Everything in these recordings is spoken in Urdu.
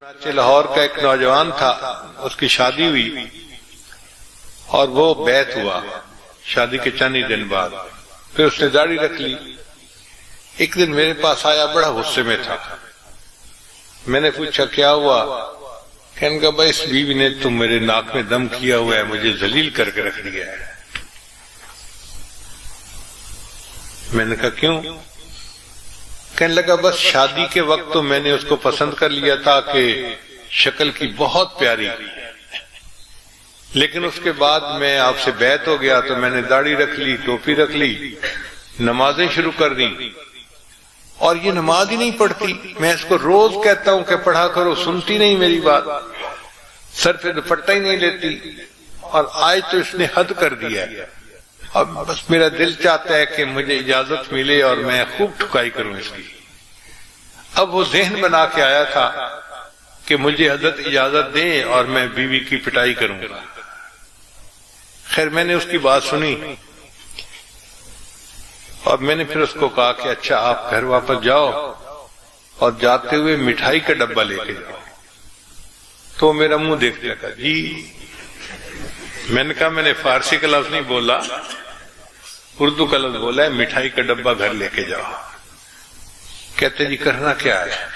لاہور کا ایک نوجوان تھا، اس کی شادی ہوئی اور وہ بیعت ہوا شادی کے چند ہی دن بعد. پھر اس نے داڑھی رکھ لی. ایک دن میرے پاس آیا، بڑا غصے میں تھا. میں نے پوچھا کیا ہوا؟ کہنے کا بھائی اس بیوی نے تم میرے ناک میں دم کیا ہوا ہے، مجھے ذلیل کر کے رکھ دیا ہے. میں نے کہا کیوں؟ کہنے لگا بس شادی کے وقت تو میں نے اس کو پسند کر لیا تھا کہ شکل کی بہت پیاری، لیکن اس کے بعد میں آپ سے بیعت ہو گیا تو میں نے داڑھی رکھ لی، ٹوپی رکھ لی، نمازیں شروع کر دی، اور یہ نماز ہی نہیں پڑھتی. میں اس کو روز کہتا ہوں کہ پڑھا کرو، سنتی نہیں میری بات، سر پہ دوپٹہ ہی نہیں لیتی، اور آج تو اس نے حد کر دیا ہے. اب بس میرا دل چاہتا ہے کہ مجھے اجازت ملے اور میں خوب ٹھکائی کروں اس کی. اب وہ ذہن بنا کے آیا تھا کہ مجھے حضرت اجازت دیں اور میں بیوی کی پٹائی کروں گا. خیر میں نے اس کی بات سنی اور میں نے پھر اس کو کہا کہ اچھا آپ گھر واپس جاؤ اور جاتے ہوئے مٹھائی کا ڈبہ لے کے جاؤ. تو میرا منہ دیکھنے لگا. جی میں نے کہا میں نے فارسی کا لفظ نہیں بولا، اردو کا لفظ بولا ہے، مٹھائی کا ڈبہ گھر لے کے جاؤ. کہتے جی کرنا کیا ہے؟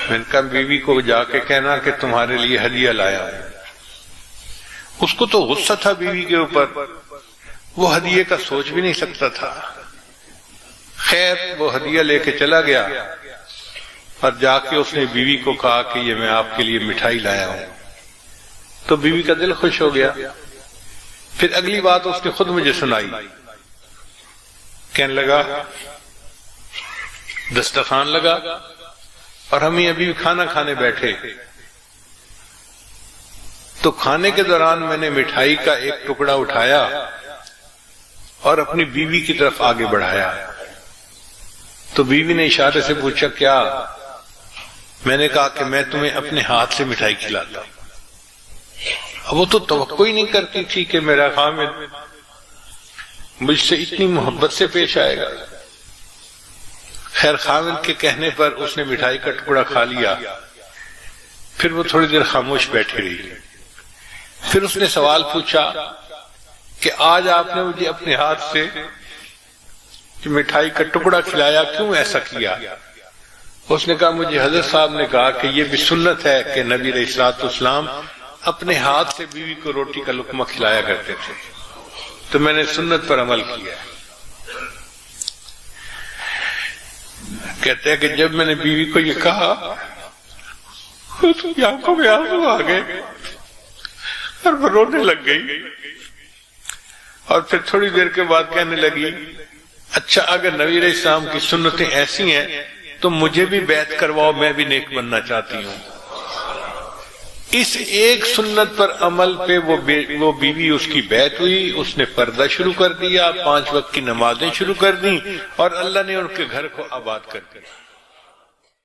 میں نے کہا بیوی کو جا کے کہنا کہ تمہارے لیے ہدیہ لایا ہے. اس کو تو غصہ تھا بیوی کے اوپر، وہ ہدیے کا سوچ بھی نہیں سکتا تھا. خیر وہ ہدیہ لے کے چلا گیا اور جا کے اس نے بیوی کو کہا کہ یہ میں آپ کے لیے مٹھائی لایا ہوں. تو بیوی کا دل خوش ہو گیا. پھر اگلی بات اس نے خود مجھے سنائی. کہنے لگا دسترخوان لگا اور ہم ابھی کھانا کھانے بیٹھے، تو کھانے کے دوران میں نے مٹھائی کا ایک ٹکڑا اٹھایا اور اپنی بیوی کی طرف آگے بڑھایا. تو بیوی نے اشارے سے پوچھا کیا؟ میں نے کہا کہ میں تمہیں اپنے ہاتھ سے مٹھائی کھلاتا ہوں. اب وہ تو توقع ہی نہیں کرتی تھی کہ میرا خامد مجھ سے اتنی محبت سے پیش آئے گا. خیر خامد کے کہنے پر اس نے مٹھائی کا ٹکڑا کھا لیا. پھر وہ تھوڑی دیر خاموش بیٹھی رہی. پھر اس نے سوال پوچھا کہ آج آپ نے مجھے اپنے ہاتھ سے مٹھائی کا ٹکڑا کھلایا، کیوں ایسا کیا؟ اس نے کہا مجھے حضرت صاحب نے کہا کہ یہ بھی سنت ہے کہ نبی علیہ الصلوۃ والسلام اپنے ہاتھ سے بیوی کو روٹی کا لقمہ کھلایا کرتے تھے، تو میں نے سنت پر عمل کیا. کہتے ہیں کہ جب میں نے بیوی کو یہ کہا اس کی آنکھوں میں آنسو آ گئے اور وہ رونے لگ گئی. اور پھر تھوڑی دیر کے بعد کہنے لگی اچھا اگر نبی علیہ السلام کی سنتیں ایسی ہیں تو مجھے بھی بیعت کرواؤ، میں بھی نیک بننا چاہتی ہوں. اس ایک سنت پر عمل پہ وہ بیوی اس کی بیعت ہوئی، اس نے پردہ شروع کر دیا، 5 وقت کی نمازیں شروع کر دیں، اور اللہ نے ان کے گھر کو آباد کر دیا.